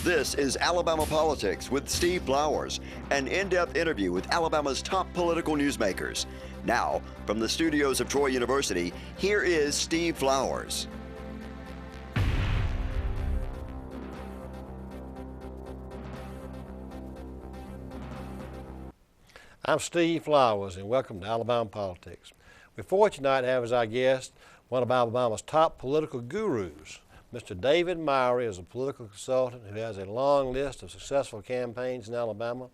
This is Alabama Politics with Steve Flowers, an in-depth interview with Alabama's top political newsmakers. Now, from the studios of Troy University, here is Steve Flowers. I'm Steve Flowers, and welcome to Alabama Politics. We're fortunate tonight to have as our guest one of Alabama's top political gurus. Mr. DMowery is a political consultant who has a long list of successful campaigns in Alabama,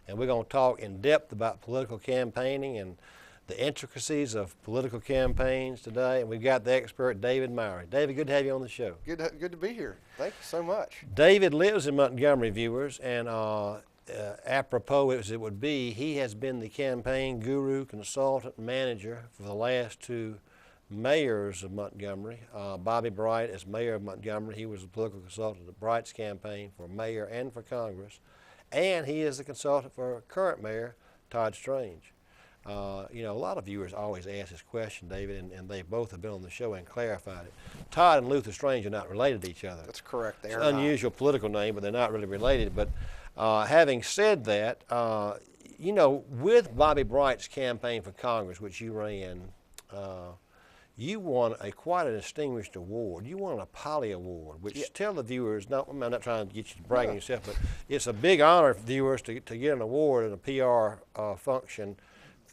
and we're going to talk in depth about political campaigning and the intricacies of political campaigns today. And we've got the expert, DMowery. David, good to have you on the show. Good to be here. Thank you so much. David lives in Montgomery, viewers, and apropos as it would be, he has been the campaign guru, consultant, manager for the last two mayors of Montgomery. Bobby Bright as mayor of Montgomery. He was a political consultant of Bright's campaign for mayor and for Congress. And he is the consultant for current mayor, Todd Strange. You know, a lot of viewers always ask this question, David, and they both have been on the show and clarified it. Todd and Luther Strange are not related to each other. That's correct. It's an unusual political name, but they're not really related. But having said that, you know, with Bobby Bright's campaign for Congress, which you ran, you won quite a distinguished award. You won a Polly Award, which tell the viewers, I'm not trying to get you to brag on yourself, but it's a big honor for viewers to get an award in a PR function.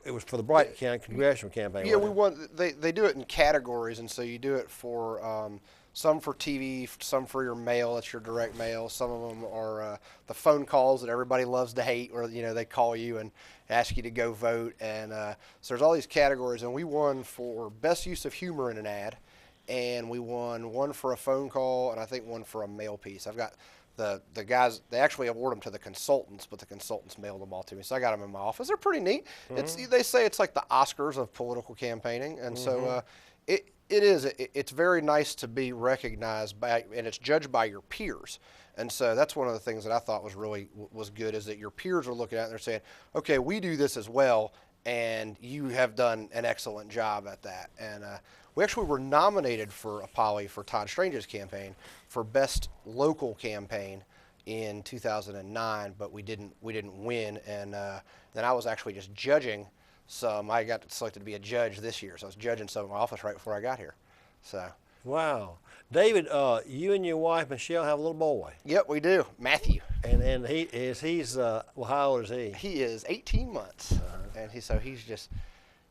It was for the Bright congressional campaign. Yeah, we won. They do it in categories, and so you do it for some for TV, some for your mail. That's your direct mail. Some of them are the phone calls that everybody loves to hate, or they call you and ask you to go vote. And so there's all these categories, and we won for best use of humor in an ad, and we won one for a phone call, and I think one for a mail piece. I've got the guys, they actually award them to the consultants, but the consultants mailed them all to me. So I got them in my office. They're pretty neat. Mm-hmm. They say it's like the Oscars of political campaigning. And so it's very nice to be recognized by, and it's judged by your peers. And so that's one of the things that I thought was good, is that your peers are looking at it and they're saying, okay, we do this as well, and you have done an excellent job at that. And we actually were nominated for a Polly for Todd Strange's campaign for best local campaign in 2009, but we didn't win. And then I was actually just judging some. I got selected to be a judge this year, so I was judging some in my office right before I got here. So. Wow. David, you and your wife, Michelle, have a little boy. Yep, we do. Matthew. And he's how old is he? He is 18 months. And he's just,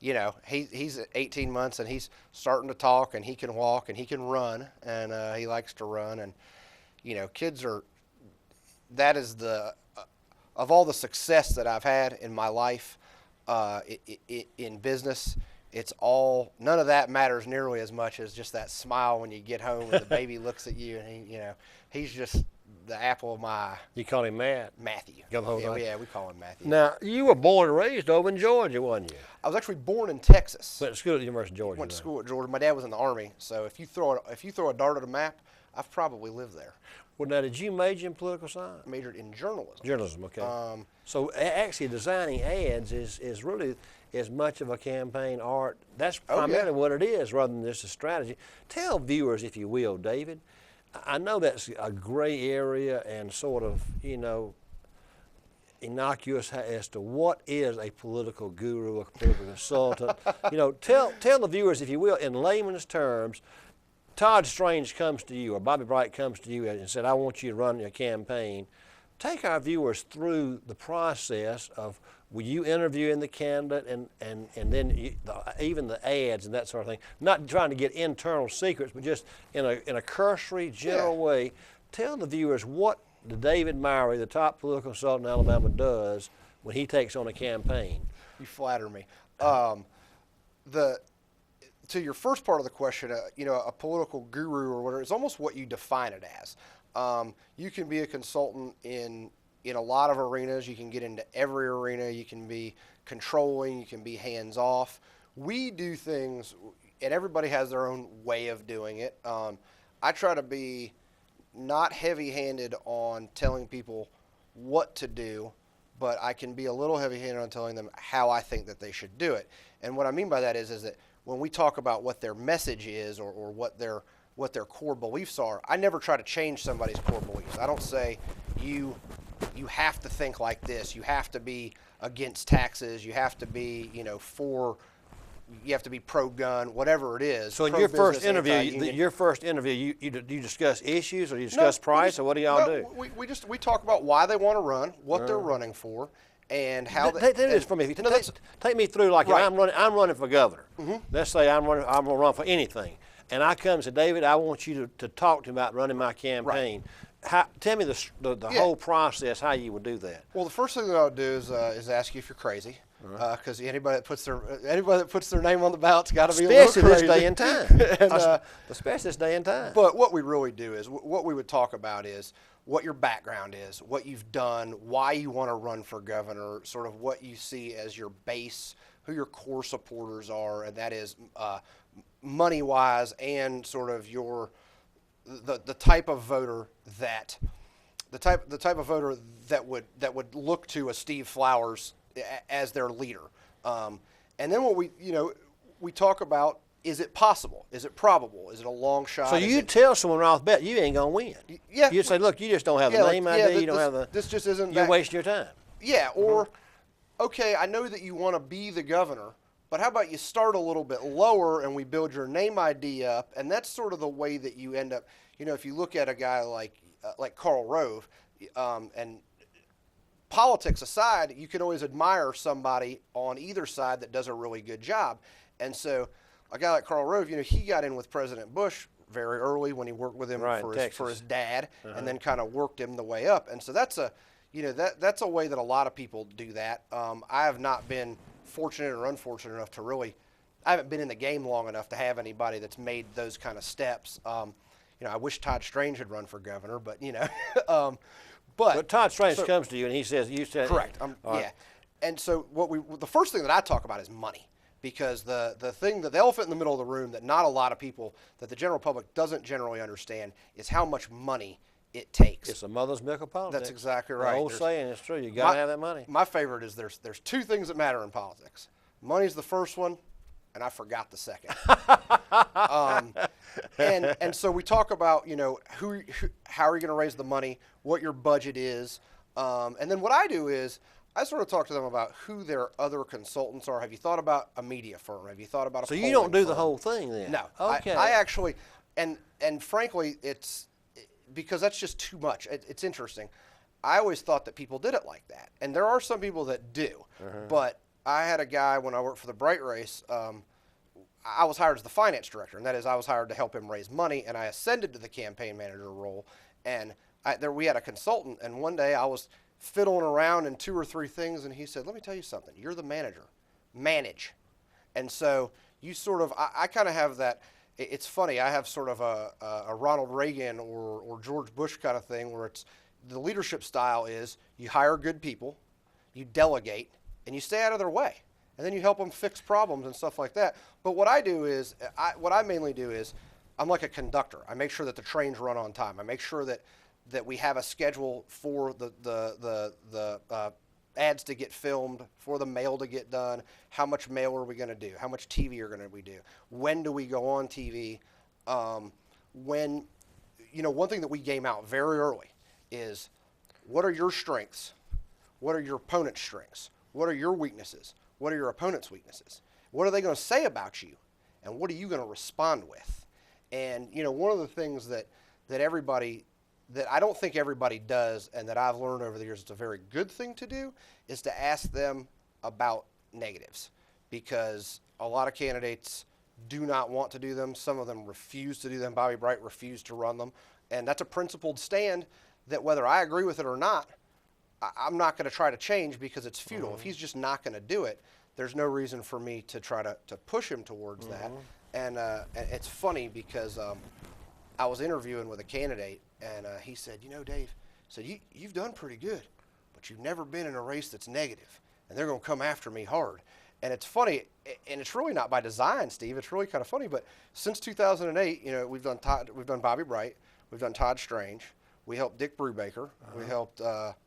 he's 18 months, and he's starting to talk, and he can walk, and he can run, and he likes to run. And, that is of all the success that I've had in my life in business, none of that matters nearly as much as just that smile when you get home and the baby looks at you, and he's just the apple of my eye. You call him Matthew. Yeah, we call him Matthew. Now, you were born and raised over in Georgia, wasn't you? I was actually born in Texas. Went to school at the University of Georgia. Went to school at Georgia. My dad was in the Army, so if you throw a dart at a map, I've probably lived there. Well, now, did you major in political science? I majored in journalism. Journalism, okay. So actually designing ads is really as much of a campaign art. That's primarily what it is, rather than just a strategy. Tell viewers, if you will, David, I know that's a gray area and sort of, innocuous as to what is a political guru, a political consultant. Tell the viewers, if you will, in layman's terms, Todd Strange comes to you, or Bobby Bright comes to you and said, I want you to run your campaign. Take our viewers through the process of you interviewing the candidate and then even the ads and that sort of thing. Not trying to get internal secrets, but just in a cursory, general way. Tell the viewers what the DMowery, the top political consultant in Alabama, does when he takes on a campaign. You flatter me. To your first part of the question, a political guru or whatever, it's almost what you define it as. You can be a consultant in a lot of arenas. You can get into every arena. You can be controlling. You can be hands-off. We do things, and everybody has their own way of doing it. I try to be not heavy-handed on telling people what to do, but I can be a little heavy-handed on telling them how I think that they should do it. And what I mean by that is that when we talk about what their message is or what their what their core beliefs are. I never try to change somebody's core beliefs. I don't say you have to think like this. You have to be against taxes. You have to be, you know, you have to be pro-gun, whatever it is. So in your first interview, you discuss issues, or you discuss price, or what do y'all do? We talk about why they want to run, what they're running for, and how they. Take this from me. Take me through, like, Right. if I'm running for governor. Let's say I'm going to run for anything, and I come and say, David, I want you to talk to me about running my campaign. Tell me the whole process, how you would do that. Well, the first thing that I would do is ask you if you're crazy, because anybody that puts their name on the ballot's got to be a little crazy. Especially this day and time. Especially this day and time. But what we really do is what we would talk about is what your background is, what you've done, why you want to run for governor, sort of what you see as your base, who your core supporters are, and that is money-wise and sort of the type of voter that would look to a Steve Flowers as their leader. And then what we talk about, is it possible? Is it probable? Is it a long shot? So you tell someone right off the bat, you ain't going to win. Yeah. You say, look, you just don't have the name idea, you don't have the... This just isn't... You're wasting your time. Yeah, or, okay, I know that you want to be the governor, but how about you start a little bit lower and we build your name ID up, and that's sort of the way that you end up, you know, if you look at a guy like Karl Rove, and politics aside, you can always admire somebody on either side that does a really good job. And so a guy like Karl Rove, you know, he got in with President Bush very early when he worked with him for his dad, and then kind of worked him the way up. And so that's a way that a lot of people do that. I have not been fortunate or unfortunate enough to really, I haven't been in the game long enough to have anybody that's made those kind of steps. You know, I wish Todd Strange had run for governor, but you know, but Todd Strange comes to you and he says, "You said correct." Yeah, and so the first thing that I talk about is money, because the elephant in the middle of the room that not a lot of people, that the general public doesn't generally understand, is how much money it takes. It's a mother's milk of politics. That's exactly right. The old saying is true. You got to have that money. My favorite is there's two things that matter in politics. Money's the first one, and I forgot the second. And so we talk about, you know, how are you going to raise the money, what your budget is, and then what I do is I sort of talk to them about who their other consultants are. Have you thought about a media firm? Have you thought about a So you don't do firm? the whole thing then? No. Okay. I actually, and frankly, it's because that's just too much. It's interesting. I always thought that people did it like that, and there are some people that do. But I had a guy when I worked for the Bright Race. I was hired as the finance director, and that is I was hired to help him raise money, and I ascended to the campaign manager role. And we had a consultant, and one day I was fiddling around in 2 or 3 things, and he said, "Let me tell you something. You're the manager. Manage." And so you sort of, I kind of have that. It's funny. I have sort of a Ronald Reagan or George Bush kind of thing, where it's the leadership style is you hire good people, you delegate, and you stay out of their way. And then you help them fix problems and stuff like that. But what I do is, what I mainly do is, I'm like a conductor. I make sure that the trains run on time. I make sure that we have a schedule for the ads to get filmed, for the mail to get done. How much mail are we going to do? How much TV are we do? When do we go on TV? When, you know, one thing that we game out very early is, what are your strengths? What are your opponent's strengths? What are your weaknesses? What are your opponent's weaknesses? What are they going to say about you? And what are you going to respond with? And, you know, one of the things that I don't think everybody does, and that I've learned over the years it's a very good thing to do, is to ask them about negatives. Because a lot of candidates do not want to do them. Some of them refuse to do them. Bobby Bright refused to run them. And that's a principled stand that whether I agree with it or not, I'm not going to try to change, because it's futile. If he's just not going to do it, there's no reason for me to try to push him towards that. And it's funny because I was interviewing with a candidate, and he said, "You know, Dave," said, you've done pretty good, but you've never been in a race that's negative, and they're going to come after me hard." And it's funny, and it's really not by design, Steve. It's really kind of funny. But since 2008, you know, we've done Bobby Bright, we've done Todd Strange, we helped Dick Brubaker, we helped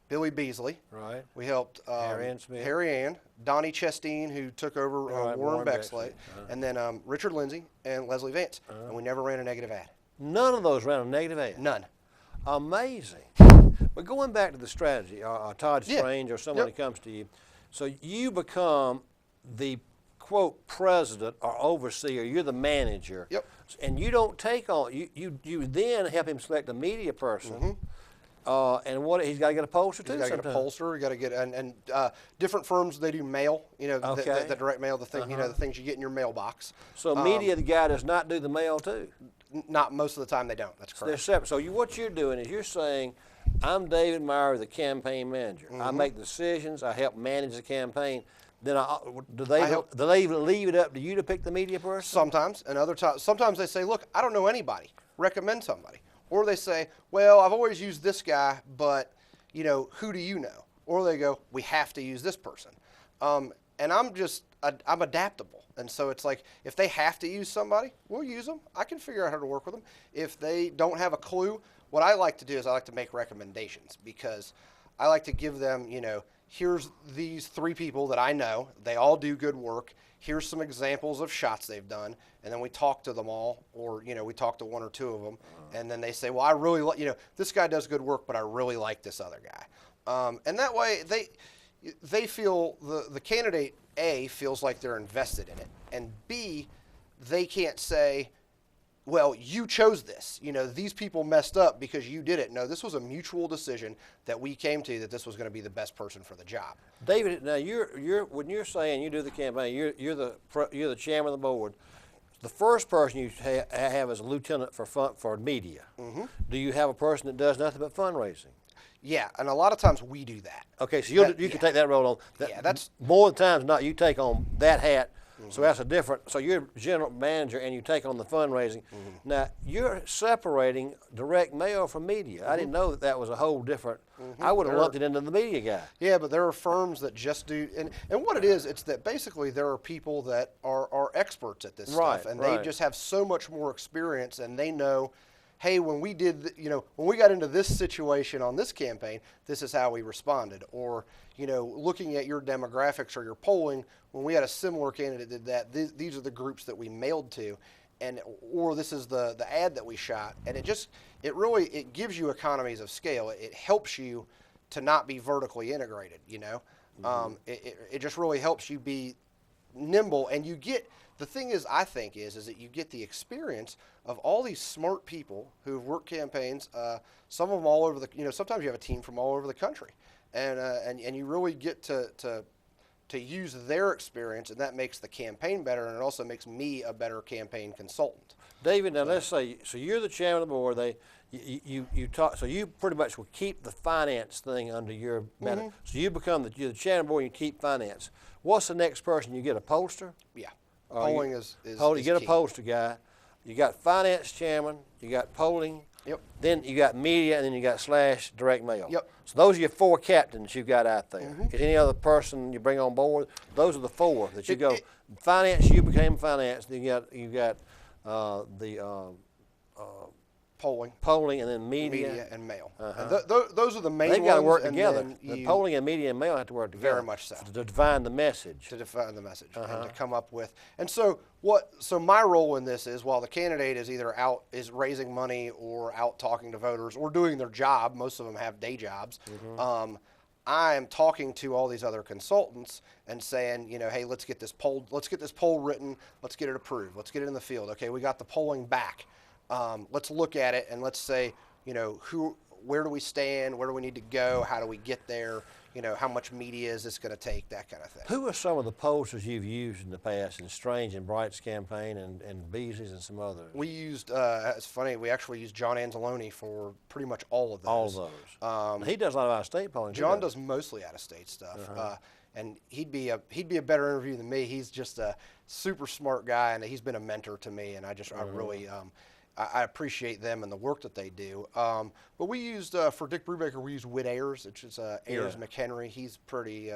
Billy Beasley, right? We helped Harry Ann, Donnie Chasteen, who took over Warren Bexley, and then Richard Lindsay and Leslie Vance, and we never ran a negative ad. None of those ran a negative ad. None. Amazing. But going back to the strategy, Todd Strange or somebody comes to you, so you become the quote president or overseer. You're the manager. Yep. And you don't take on. You then help him select a media person. And what he's got to get a pollster too. He's got to get a pollster. You got to get and different firms, they do mail. You know, the direct mail, the thing. You know, the things you get in your mailbox. So media, the guy does not do the mail too. Not most of the time they don't. That's correct. They're separate. So what you're doing is you're saying, I'm David Mowery, the campaign manager. I make decisions. I help manage the campaign. Then do they even leave it up to you to pick the media person? Sometimes, and other times, sometimes they say, look, I don't know anybody. Recommend somebody. Or they say, well, I've always used this guy, but you know, who do you know? Or they go, we have to use this person. And I'm adaptable. And so it's like, if they have to use somebody, we'll use them. I can figure out how to work with them. If they don't have a clue, what I like to do is I like to make recommendations, because I like to give them, you know, here's these 3 people that I know. They all do good work. Here's some examples of shots they've done. And then we talk to them all, or, you know, we talk to 1 or 2 of them. And then they say, well, I really like, you know, this guy does good work, but I really like this other guy. And that way they feel, the candidate A feels like they're invested in it. And B, they can't say, well, you chose this. You know, these people messed up because you did it. No, this was a mutual decision that we came to, that this was going to be the best person for the job. David, now when you're saying you do the campaign, you're the chairman of the board. The first person you have is a lieutenant for media. Do you have a person that does nothing but fundraising? Yeah, and a lot of times we do that. Okay, so you can take that role on. That's more times not. You take on that hat. So that's a different. So you're general manager and you take on the fundraising. Now you're separating direct mail from media. I didn't know that was a whole different. I would have lumped it into the media guy. Yeah, but there are firms that just do, and what it is, it's that basically there are people that are experts at this stuff, and they just have so much more experience, and they know, hey, when we did, you know, when we got into this situation on this campaign, this is how we responded. Or, you know, looking at your demographics or your polling, when we had a similar candidate did that, these are the groups that we mailed to, and or this is the ad that we shot, and it really gives you economies of scale. It helps you to not be vertically integrated. You know, it just really helps you be nimble, and you get. The thing is, I think, is that you get the experience of all these smart people who've worked campaigns. Some of them all over the, you know, sometimes you have a team from all over the country, and you really get to use their experience, and that makes the campaign better, and it also makes me a better campaign consultant. David, now let's say, so you're the chairman of the board. You talk, so you pretty much will keep the finance thing under your banner. So you're the chairman of the board, and you keep finance. What's the next person? You get a pollster? Yeah. Polling is you key. get a pollster guy. You got finance chairman. You got polling. Yep. Then you got media, and then you got / direct mail. Yep. So those are your 4 captains you've got out there. Is any other person you bring on board? Those are the 4 that you go. Finance, you became finance. Then you got the polling, and then media and mail. And those are the main ones. They've got to work together. The polling and media and mail have to work together. Very much so. To define the message. And to come up with. And so my role in this is, while the candidate is either is raising money or out talking to voters or doing their job, most of them have day jobs, I am talking to all these other consultants and saying, you know, hey, let's get this poll written, let's get it approved, let's get it in the field. Okay, we got the polling back. Let's look at it and let's say, you know, where do we stand? Where do we need to go? How do we get there? You know, how much media is this going to take? That kind of thing. Who are some of the pollsters you've used in the past in Strange and Bright's campaign and Beasley's and some others? We used, it's funny, we actually used John Anzalone for pretty much all of those. All of those. He does a lot of out-of-state polling. John does mostly out-of-state stuff. And he'd be a better interview than me. He's just a super smart guy, and he's been a mentor to me, and I really I appreciate them and the work that they do. But we used, for Dick Brubaker, we used Whit Ayers, which is Ayers McHenry. He's pretty,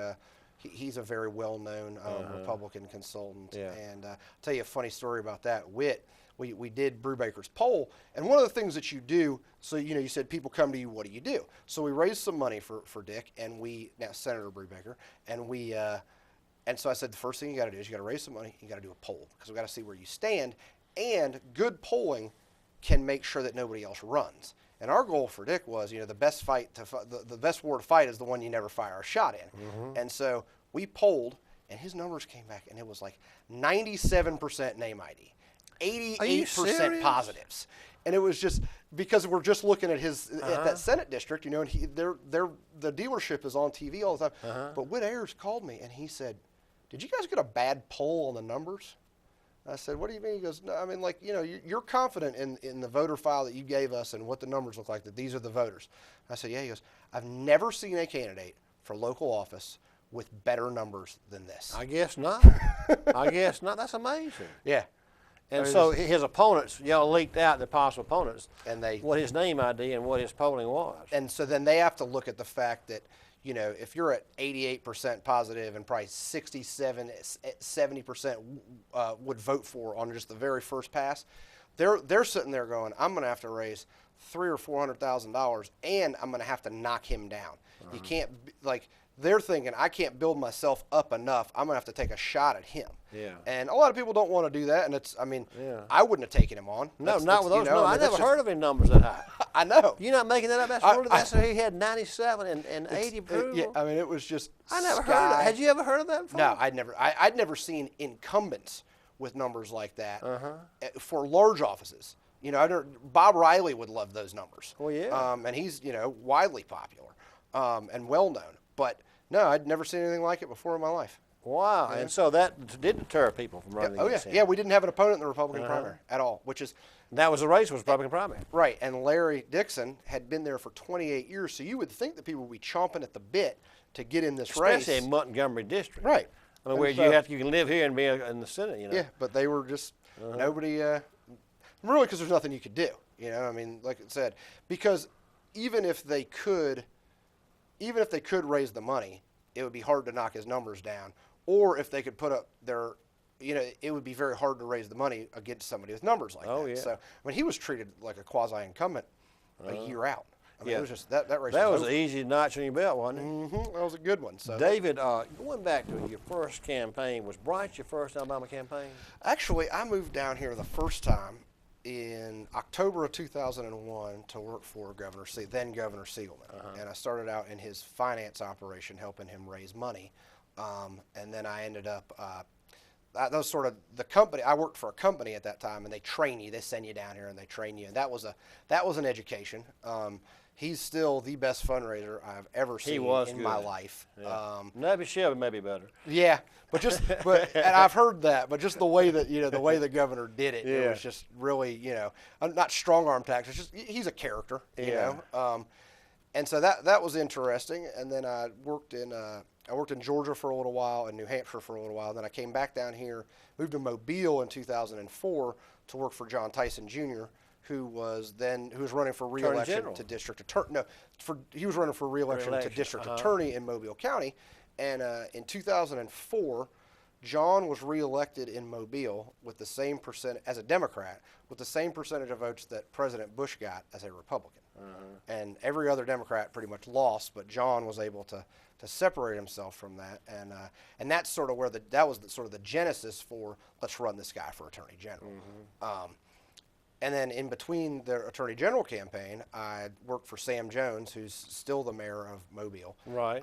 he's a very well-known Republican consultant. And I'll tell you a funny story about that. Whit, we did Brubaker's poll, and one of the things that you do, so, you know, you said people come to you, what do you do? So we raised some money for Dick, and now Senator Brubaker, and so I said, the first thing you got to do is you got to raise some money, you got to do a poll, because we got to see where you stand, and good polling can make sure that nobody else runs. And our goal for Dick was, the best the best war to fight is the one you never fire a shot in. And so we polled, and his numbers came back, and it was like 97% name ID, 88% positives. And it was just because we're just looking at at that Senate district, and the dealership is on TV all the time. But Whit Ayers called me, and he said, "Did you guys get a bad poll on the numbers?" I said, "What do you mean?" He goes, "No, I mean, like, you're confident in the voter file that you gave us and what the numbers look like, that these are the voters." I said, "Yeah." He goes, "I've never seen a candidate for local office with better numbers than this." I guess not. I guess not. That's amazing. Yeah. And so his opponents, leaked out, the possible opponents, and what his name ID and what his polling was. And so then they have to look at the fact that, if you're at 88% positive and probably 70% would vote for on just the very first pass, they're sitting there going, "I'm going to have to raise $300,000 or $400,000, and I'm going to have to knock him down." You can't, they're thinking, "I can't build myself up enough. I'm going to have to take a shot at him." Yeah. And a lot of people don't want to do that, and I wouldn't have taken him on. No, not with those. I never heard of any numbers that high. I know. You're not making that up. That's he had 97 and 80 approval. Yeah, it was just. I never heard of that. Had you ever heard of that before? No, I'd never seen incumbents with numbers like that for large offices. Bob Riley would love those numbers. Well, yeah. And he's widely popular and well known. But no, I'd never seen anything like it before in my life. Wow. Yeah. And so that did deter people from running against him. Yeah, we didn't have an opponent in the Republican primary at all, which is... That was the race, was Republican primary. Right, and Larry Dixon had been there for 28 years, so you would think that people would be chomping at the bit to get in this race. Especially in Montgomery District. Right. I mean, where you can live here and be in the Senate, Yeah, but they were just, nobody, really, because there's nothing you could do, like I said, because even if they could raise the money, it would be hard to knock his numbers down. Or if they could put up their, it would be very hard to raise the money against somebody with numbers like that. Yeah. So, he was treated like a quasi-incumbent a year out. It was just, that race That was over. an easy notch on your belt, wasn't it? Mm-hmm. That was a good one. So, David, going back to your first campaign, was Bright your first Alabama campaign? Actually, I moved down here the first time in October of 2001 to work for then Governor Siegelman. And I started out in his finance operation helping him raise money. And then I ended up, that was sort of the company. I worked for a company at that time, and they train you. They send you down here and they train you. And that was an education. He's still the best fundraiser I've ever seen in my life. Yeah. Maybe Shelby may be better. Yeah, and I've heard that, but just the way that the way the governor did it, it was just really not strong arm tactics. It's just he's a character, you know. And so that was interesting. And then I worked in Georgia for a little while and New Hampshire for a little while. Then I came back down here, moved to Mobile in 2004 to work for John Tyson Jr., who was running for re-election to district attorney. No, he was running for re-election to district attorney in Mobile County. And in 2004, John was re-elected in Mobile with the same as a Democrat, with the same percentage of votes that President Bush got as a Republican. And every other Democrat pretty much lost, but John was able to separate himself from that. And that's sort of where that was sort of the genesis for let's run this guy for Attorney General. And then in between the Attorney General campaign, I worked for Sam Jones, who's still the mayor of Mobile. Right.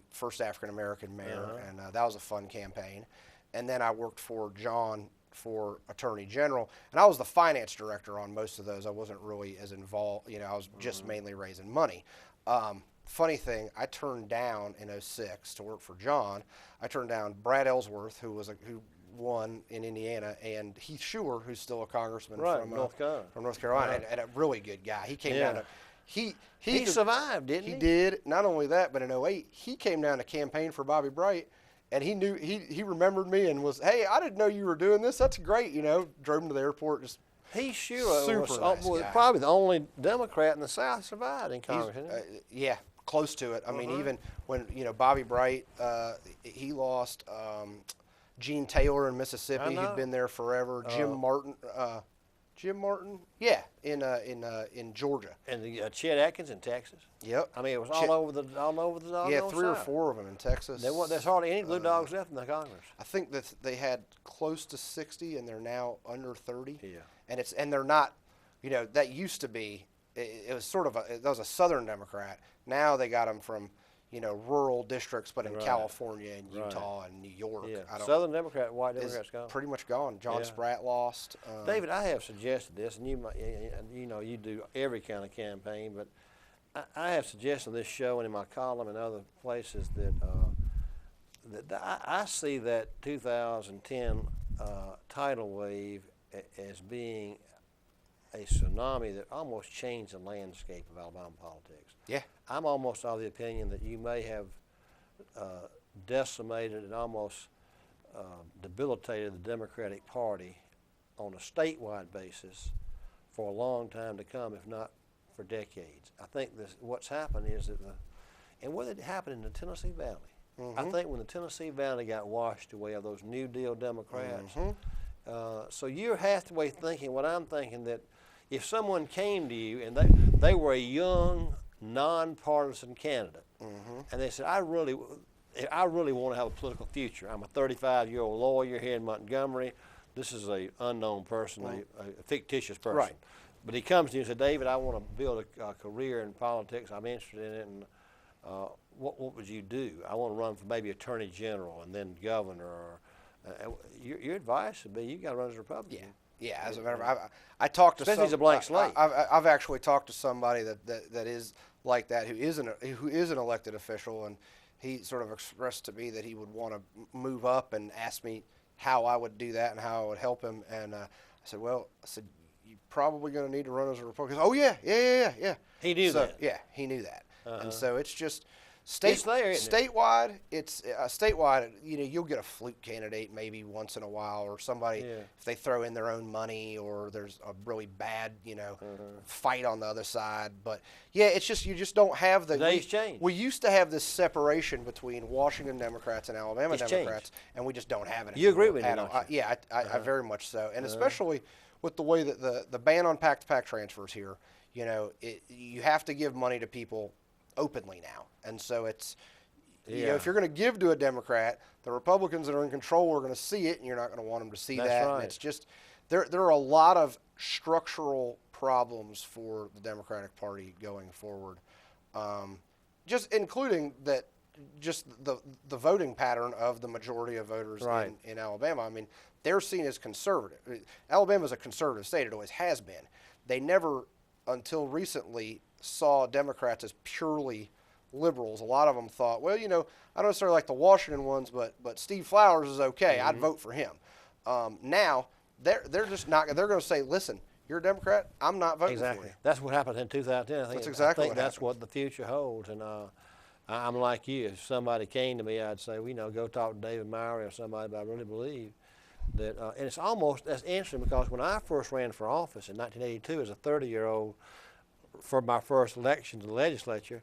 First African-American mayor, and that was a fun campaign. And then I worked for John for Attorney General, and I was the finance director on most of those. I wasn't really as involved. I was just mainly raising money. Funny thing, I turned down in 2006 to work for John. I turned down Brad Ellsworth, who won in Indiana, and Heath Schuer, who's still a congressman from North Carolina, and a really good guy. He came down to he survived, didn't he? He did. Not only that, but in 2008 he came down to campaign for Bobby Bright, and he knew he remembered me and was, "Hey, I didn't know you were doing this. That's great." Drove him to the airport. Just Heath Schuer was nice probably the only Democrat in the South survived in Congress. Yeah, close to it. I mean, even when Bobby Bright, he lost. Gene Taylor in Mississippi, who'd been there forever. Jim Martin, yeah, in Georgia. And Chet Atkins in Texas. Yep. I mean, it was all over the Yeah, 3 or 4 of them in Texas. There's hardly any Blue Dogs left in the Congress. I think that they had close to 60, and they're now under 30. Yeah. And they're not you know, that used to be, it was sort of that was a Southern Democrat. Now they got him from, you know, rural districts, but in California and Utah and New York. Yeah. Southern Democrat, white Democrats gone. Pretty much gone. John Spratt lost. David, I have suggested this, and you know, you do every kind of campaign, but I have suggested on this show and in my column and other places that I see that 2010 tidal wave as being a tsunami that almost changed the landscape of Alabama politics. Yeah. I'm almost of the opinion that you may have decimated and almost debilitated the Democratic Party on a statewide basis for a long time to come, if not for decades. I think what's happened is that and what had happened in the Tennessee Valley, I think when the Tennessee Valley got washed away of those New Deal Democrats, so you're halfway thinking what I'm thinking, that if someone came to you and they were a young, nonpartisan candidate, and they said, I really want to have a political future. I'm a 35-year-old lawyer here in Montgomery. This is an unknown person, a fictitious person. Right. But he comes to you and says, David, I want to build a career in politics. I'm interested in it. And what would you do? I want to run for maybe attorney general and then governor. Your advice would be you got to run as a Republican. Yeah. As a matter of fact, I talked to especially as a blank slate. I've actually talked to somebody that is like that, who is an elected official, and he sort of expressed to me that he would want to move up and asked me how I would do that and how I would help him. And I said, you're probably going to need to run as a Republican. Oh yeah. He knew that. Yeah, he knew that. And so it's just statewide. It's statewide. You know, you'll get a fluke candidate maybe once in a while, or somebody if they throw in their own money, or there's a really bad fight on the other side. But yeah, it's just you just don't have the days change. We used to have this separation between Washington Democrats and Alabama Democrats, and we just don't have it. You agree with me? I very much so, and especially with the way that the ban on pack-to-pack transfers here. You know, you have to give money to people openly now, and so it's you know, if you're going to give to a Democrat, the Republicans that are in control are going to see it, and you're not going to want them to see that. Right. And it's just there are a lot of structural problems for the Democratic Party going forward, just including that just the voting pattern of the majority of voters in Alabama. I mean, they're seen as conservative. Alabama's a conservative state. It always has been. They never, until recently, saw Democrats as purely liberals. A lot of them thought, well, you know, I don't necessarily like the Washington ones, but Steve Flowers is okay. I'd vote for him. Now they're just not. They're going to say, listen, you're a Democrat. I'm not voting for you. That's what happened in 2010. That's exactly what that's what the future holds. And I'm like you. If somebody came to me, I'd say, well, you know, go talk to DMowery or somebody. But I really believe that, and it's almost that's interesting because when I first ran for office in 1982 as a 30-year-old. For my first election to the legislature,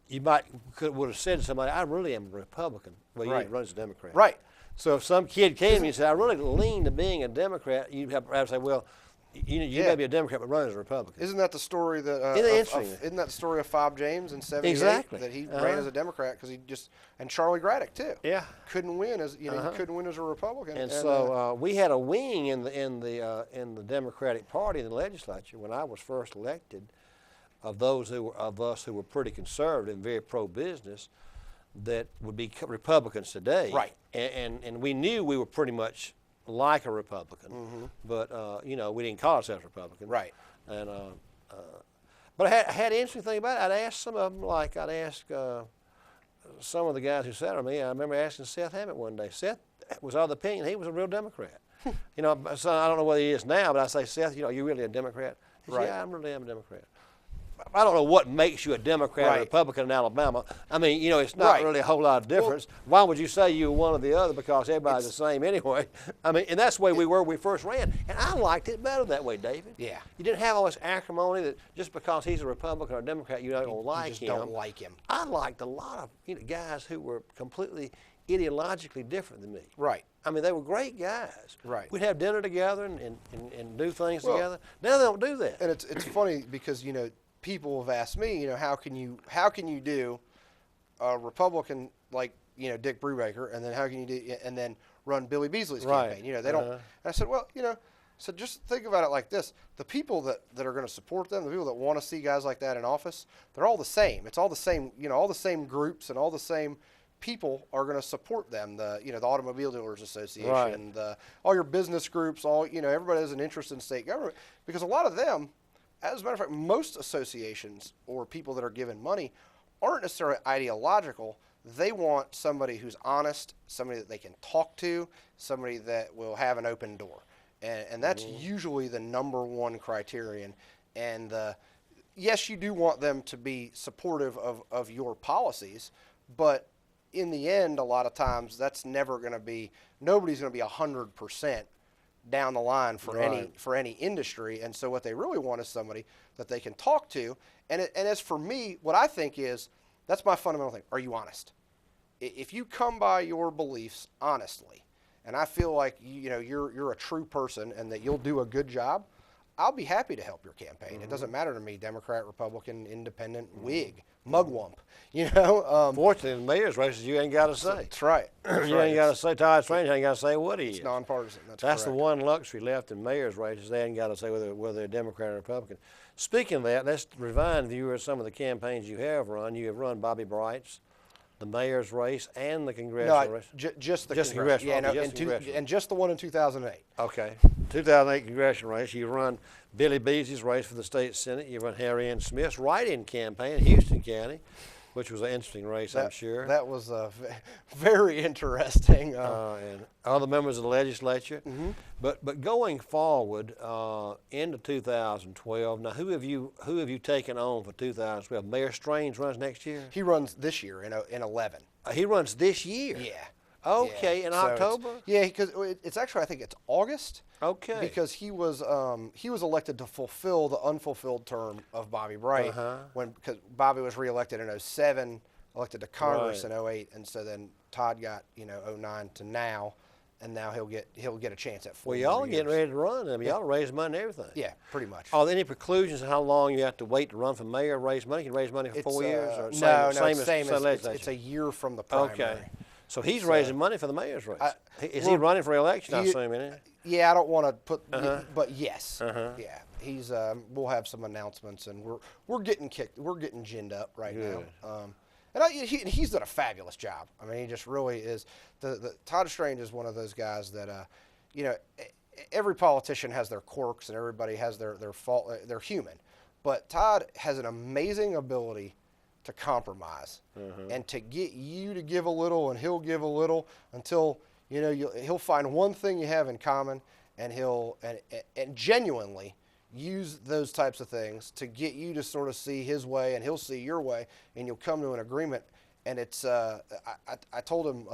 you would have said to somebody, I really am a Republican. Well, you run as a Democrat. Right. So if some kid came to me and said, I really lean to being a Democrat, you'd have to say, well, you may be a Democrat, but run as a Republican. Isn't that the story that isn't that the story of Fob James in '78? Exactly. That he ran as a Democrat because he just, and Charlie Graddick too. Yeah. Couldn't win as he couldn't win as a Republican. And so we had a wing in the Democratic Party in the legislature when I was first elected, of us who were pretty conservative and very pro-business, that would be Republicans today. Right. And we knew we were pretty much like a Republican, but you know, we didn't call ourselves Republicans. Right. And but I had an interesting thing about it. I'd ask some of them, like I'd ask some of the guys who sat on me. I remember asking Seth Hammett one day. Seth was of the opinion he was a real Democrat. You know, so I don't know whether he is now, but I say, Seth, you know, you really a Democrat? He said, yeah, I really am a Democrat. I don't know what makes you a Democrat or Republican in Alabama. I mean, you know, it's not really a whole lot of difference. Well, why would you say you were one or the other? Because everybody's the same anyway. I mean, and that's the way we were when we first ran. And I liked it better that way, David. Yeah. You didn't have all this acrimony that just because he's a Republican or a Democrat, you don't like him. You just don't like him. I liked a lot of guys who were completely ideologically different than me. Right. I mean, they were great guys. Right. We'd have dinner together and do things together. Now they don't do that. And it's funny because, you know, people have asked me, you know, how can you do a Republican like, you know, Dick Brubaker, and then how can you do and then run Billy Beasley's campaign? You know, they don't. And I said, well, you know, So just think about it like this. The people that are going to support them, the people that want to see guys like that in office, they're all the same. It's all the same, all the same groups and all the same people are going to support them. The Automobile Dealers Association, right. All your business groups, everybody has an interest in state government, because a lot of them, as a matter of fact, most associations or people that are given money aren't necessarily ideological. They want somebody who's honest, somebody that they can talk to, somebody that will have an open door. And that's usually the number one criterion. And yes, you do want them to be supportive of your policies, but in the end, a lot of times that's never going to be, nobody's going to be 100% down the line for any industry. And so what they really want is somebody that they can talk to. And as for me, what I think is, that's my fundamental thing. Are you honest? If you come by your beliefs honestly, and I feel like you're a true person and that you'll do a good job, I'll be happy to help your campaign. It doesn't matter to me, Democrat, Republican, Independent, Whig, Mugwump. Fortunately, in the mayor's races, you ain't got to say. That's right. You ain't got to say. Todd Strange ain't got to say what he is. It's nonpartisan. That's the one luxury left in mayor's races. They ain't got to say whether they're Democrat or Republican. Speaking of that, let's remind viewers some of the campaigns you have run. You have run Bobby Bright's, the mayor's race, and the congressional race. Just the congressional. And just the one in 2008. Okay. 2008 congressional race. You run Billy Beasley's race for the state senate. You run Harry Ann Smith's write-in campaign in Houston County, which was an interesting race, I'm sure. That was very interesting. And other members of the legislature. But going forward into 2012, now who have you taken on for 2012? Mayor Strange runs next year? He runs this year in 11. He runs this year? Yeah. Okay, in October? Because it's actually, I think it's August. Okay. Because he was elected to fulfill the unfulfilled term of Bobby Bright because Bobby was reelected in 07, elected to Congress in 08, and so then Todd got 09 to now, and now he'll get a chance at 4 years. Well, y'all are getting ready to run. I mean, y'all raise money and everything. Yeah, pretty much. Are there any preclusions on how long you have to wait to run for mayor, raise money? You can raise money for 4 years? Or it's a year from the primary. Okay. So he's raising money for the mayor's race. Is he running for re-election, I assume, isn't he? Yeah, I don't want to put, but yes. Yeah, he's. We'll have some announcements, and we're getting ginned up right now. And he's done a fabulous job. I mean, he just really is. The Todd Strange is one of those guys that, every politician has their quirks, and everybody has their fault. They're human, but Todd has an amazing ability to compromise and to get you to give a little, and he'll give a little until he'll find one thing you have in common, and he'll genuinely use those types of things to get you to sort of see his way, and he'll see your way, and you'll come to an agreement. And it's I told him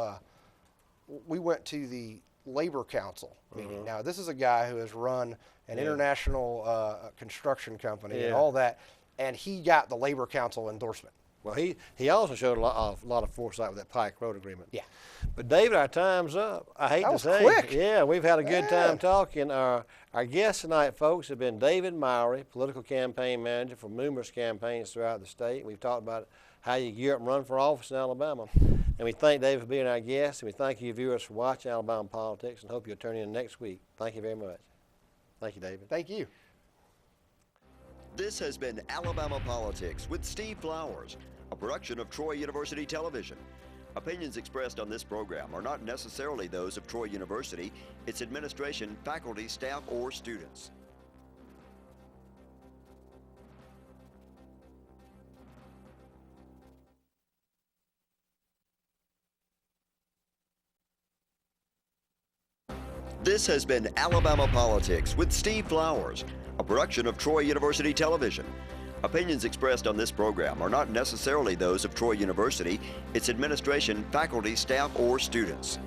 we went to the Labor Council meeting. Now this is a guy who has run an international construction company and all that. And he got the Labor Council endorsement. Well, he also showed a lot of foresight with that Pike Road agreement. Yeah. But David, our time's up. I hate to say. That was quick. Yeah, we've had a good time talking. Our guests tonight, folks, have been David Mowery, political campaign manager for numerous campaigns throughout the state. We've talked about how you gear up and run for office in Alabama. And we thank David for being our guest, and we thank you viewers for watching Alabama Politics, and hope you'll turn in next week. Thank you very much. Thank you, David. Thank you. This has been Alabama Politics with Steve Flowers, a production of Troy University Television. Opinions expressed on this program are not necessarily those of Troy University, its administration, faculty, staff, or students. This has been Alabama Politics with Steve Flowers, a production of Troy University Television. Opinions expressed on this program are not necessarily those of Troy University, its administration, faculty, staff, or students.